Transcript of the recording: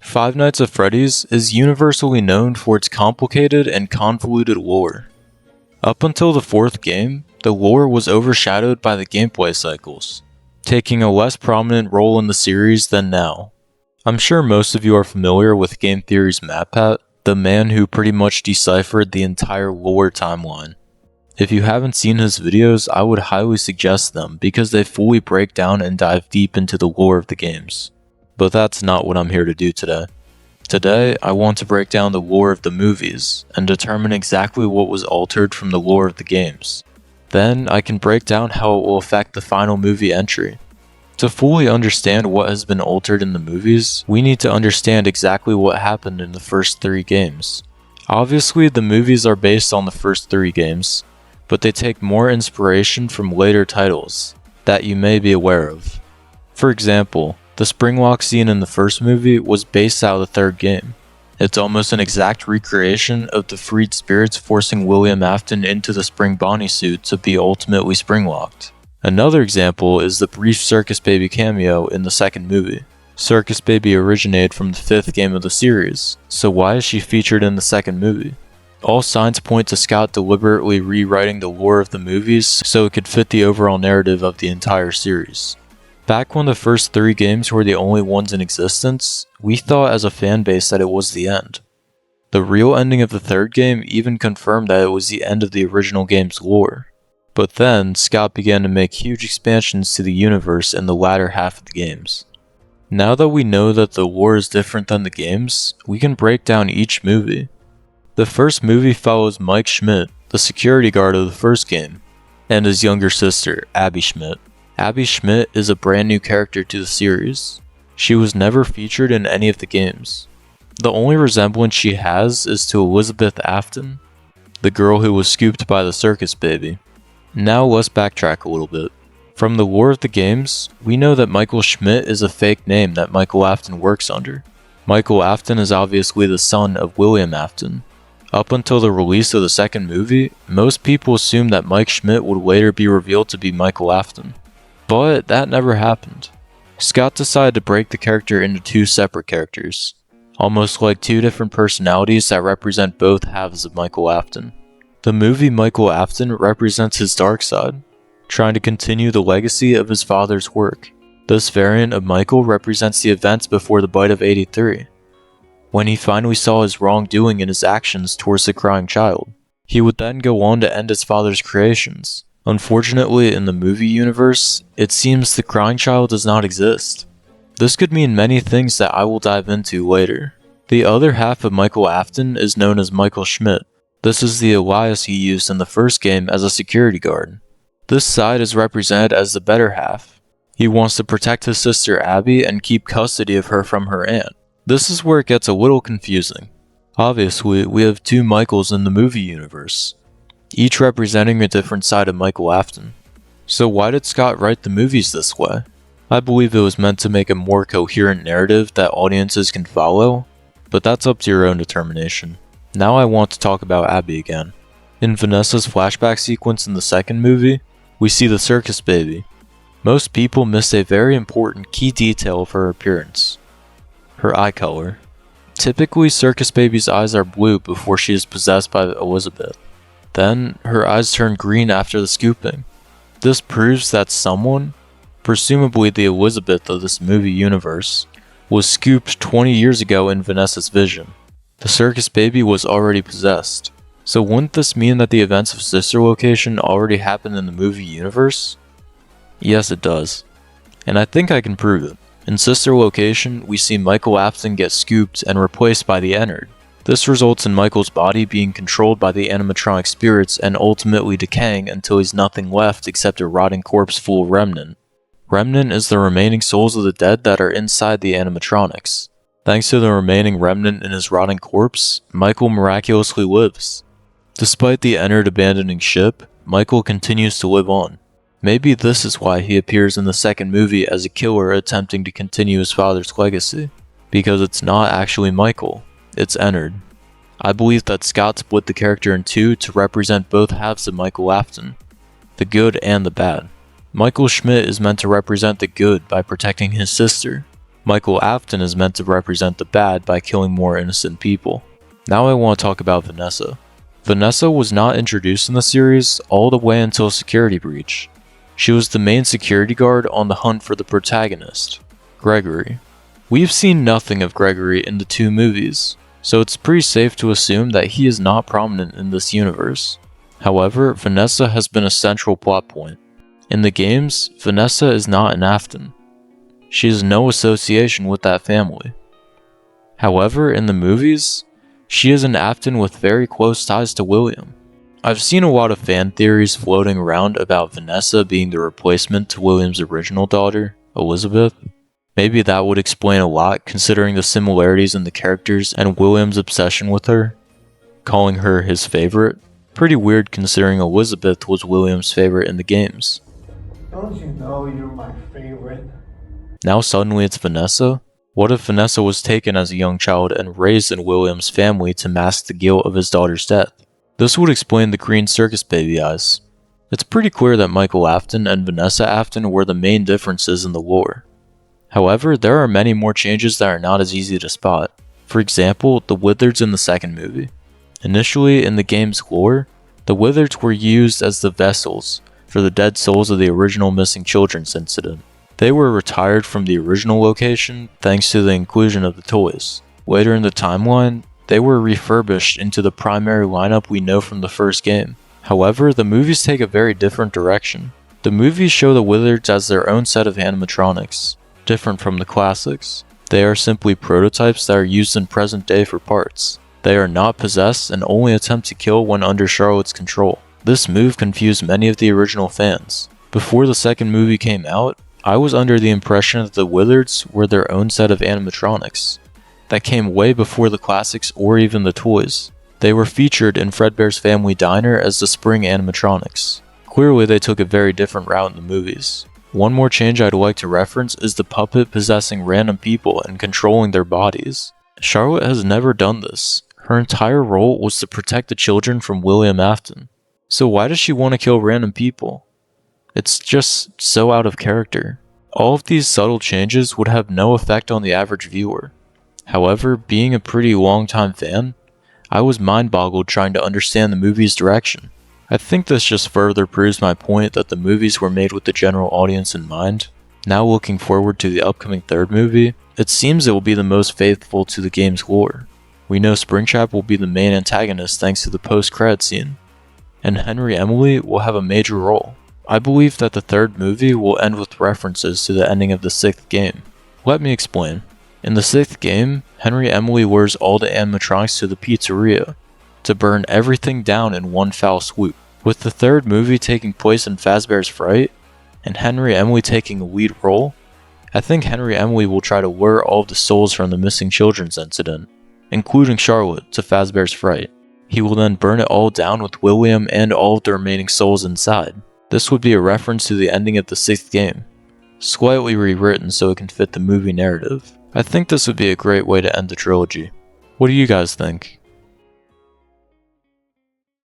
Five Nights at Freddy's is universally known for its complicated and convoluted lore. Up until the fourth game, the lore was overshadowed by the gameplay cycles, taking a less prominent role in the series than now. I'm sure most of you are familiar with game theory's MatPat, the man who pretty much deciphered the entire lore timeline. If you haven't seen his videos, I would highly suggest them because they fully break down and dive deep into the lore of the games. But that's not what I'm here to do today. Today, I want to break down the lore of the movies and determine exactly what was altered from the lore of the games. Then, I can break down how it will affect the final movie entry. To fully understand what has been altered in the movies, we need to understand exactly what happened in the first 3 games. Obviously, the movies are based on the first 3 games, but they take more inspiration from later titles that you may be aware of. For example, the Springlock scene in the first movie was based out of the third game. It's almost an exact recreation of the freed spirits forcing William Afton into the Spring Bonnie suit to be ultimately springlocked. Another example is the brief Circus Baby cameo in the second movie. Circus Baby originated from the 5th game of the series, so why is she featured in the second movie? All signs point to Scott deliberately rewriting the lore of the movies so it could fit the overall narrative of the entire series. Back when the first 3 games were the only ones in existence, we thought as a fanbase that it was the end. The real ending of the third game even confirmed that it was the end of the original game's lore. But then, Scott began to make huge expansions to the universe in the latter half of the games. Now that we know that the lore is different than the games, we can break down each movie. The first movie follows Mike Schmidt, the security guard of the first game, and his younger sister, Abby Schmidt. Abby Schmidt is a brand new character to the series. She was never featured in any of the games. The only resemblance she has is to Elizabeth Afton, the girl who was scooped by the Circus Baby. Now let's backtrack a little bit. From the lore of the games, we know that Michael Schmidt is a fake name that Michael Afton works under. Michael Afton is obviously the son of William Afton. Up until the release of the second movie, most people assumed that Mike Schmidt would later be revealed to be Michael Afton. But that never happened. Scott decided to break the character into 2 separate characters, almost like 2 different personalities that represent both halves of Michael Afton. The movie Michael Afton represents his dark side, trying to continue the legacy of his father's work. This variant of Michael represents the events before the bite of 83. When he finally saw his wrongdoing in his actions towards the crying child. He would then go on to end his father's creations. Unfortunately, in the movie universe, it seems the crying child does not exist. This could mean many things that I will dive into later. The other half of Michael Afton is known as Michael Schmidt. This is the alias he used in the first game as a security guard. This side is represented as the better half. He wants to protect his sister Abby and keep custody of her from her aunt. This is where it gets a little confusing. Obviously, we have 2 Michaels in the movie universe, each representing a different side of Michael Afton. So why did Scott write the movies this way? I believe it was meant to make a more coherent narrative that audiences can follow, but that's up to your own determination. Now I want to talk about Abby again. In Vanessa's flashback sequence in the second movie, we see the Circus Baby. Most people miss a very important key detail of her appearance. Her eye color. Typically, Circus Baby's eyes are blue before she is possessed by Elizabeth. Then, her eyes turn green after the scooping. This proves that someone, presumably the Elizabeth of this movie universe, was scooped 20 years ago in Vanessa's vision. The Circus Baby was already possessed. So wouldn't this mean that the events of Sister Location already happened in the movie universe? Yes, it does. And I think I can prove it. In Sister Location, we see Michael Afton get scooped and replaced by the Ennard. This results in Michael's body being controlled by the animatronic spirits and ultimately decaying until he's nothing left except a rotting corpse full of Remnant. Remnant is the remaining souls of the dead that are inside the animatronics. Thanks to the remaining remnant in his rotting corpse, Michael miraculously lives. Despite the Ennard abandoning ship, Michael continues to live on. Maybe this is why he appears in the second movie as a killer attempting to continue his father's legacy. Because it's not actually Michael, it's Ennard. I believe that Scott split the character in 2 to represent both halves of Michael Afton, the good and the bad. Michael Schmidt is meant to represent the good by protecting his sister. Michael Afton is meant to represent the bad by killing more innocent people. Now I want to talk about Vanessa. Vanessa was not introduced in the series all the way until Security Breach. She was the main security guard on the hunt for the protagonist, Gregory. We've seen nothing of Gregory in the 2 movies, so it's pretty safe to assume that he is not prominent in this universe. However, Vanessa has been a central plot point. In the games, Vanessa is not an Afton. She has no association with that family. However, in the movies, she is an Afton with very close ties to William. I've seen a lot of fan theories floating around about Vanessa being the replacement to William's original daughter, Elizabeth. Maybe that would explain a lot considering the similarities in the characters and William's obsession with her, calling her his favorite. Pretty weird considering Elizabeth was William's favorite in the games. Don't you know you're my favorite? Now suddenly it's Vanessa? What if Vanessa was taken as a young child and raised in William's family to mask the guilt of his daughter's death? This would explain the green circus baby eyes. It's pretty clear that Michael Afton and Vanessa Afton were the main differences in the lore. However, there are many more changes that are not as easy to spot. For example, the Wizards in the second movie. Initially, in the game's lore, the Wizards were used as the vessels for the dead souls of the original missing children's incident. They were retired from the original location thanks to the inclusion of the toys. Later in the timeline, they were refurbished into the primary lineup we know from the first game. However, the movies take a very different direction. The movies show the Wizards as their own set of animatronics, different from the classics. They are simply prototypes that are used in present day for parts. They are not possessed and only attempt to kill when under Charlotte's control. This move confused many of the original fans. Before the second movie came out, I was under the impression that the Wizards were their own set of animatronics that came way before the classics or even the toys. They were featured in Fredbear's Family Diner as the spring animatronics. Clearly they took a very different route in the movies. One more change I'd like to reference is the puppet possessing random people and controlling their bodies. Charlotte has never done this. Her entire role was to protect the children from William Afton. So why does she want to kill random people? It's just so out of character. All of these subtle changes would have no effect on the average viewer. However, being a pretty long-time fan, I was mind-boggled trying to understand the movie's direction. I think this just further proves my point that the movies were made with the general audience in mind. Now looking forward to the upcoming third movie, it seems it will be the most faithful to the game's lore. We know Springtrap will be the main antagonist thanks to the post-credit scene, and Henry Emily will have a major role. I believe that the third movie will end with references to the ending of the 6th game. Let me explain. In the 6th game, Henry Emily lures all the animatronics to the pizzeria to burn everything down in one foul swoop. With the third movie taking place in Fazbear's Fright, and Henry Emily taking a lead role, I think Henry Emily will try to lure all of the souls from the missing children's incident, including Charlotte, to Fazbear's Fright. He will then burn it all down with William and all of the remaining souls inside. This would be a reference to the ending of the 6th game, slightly rewritten so it can fit the movie narrative. I think this would be a great way to end the trilogy. What do you guys think?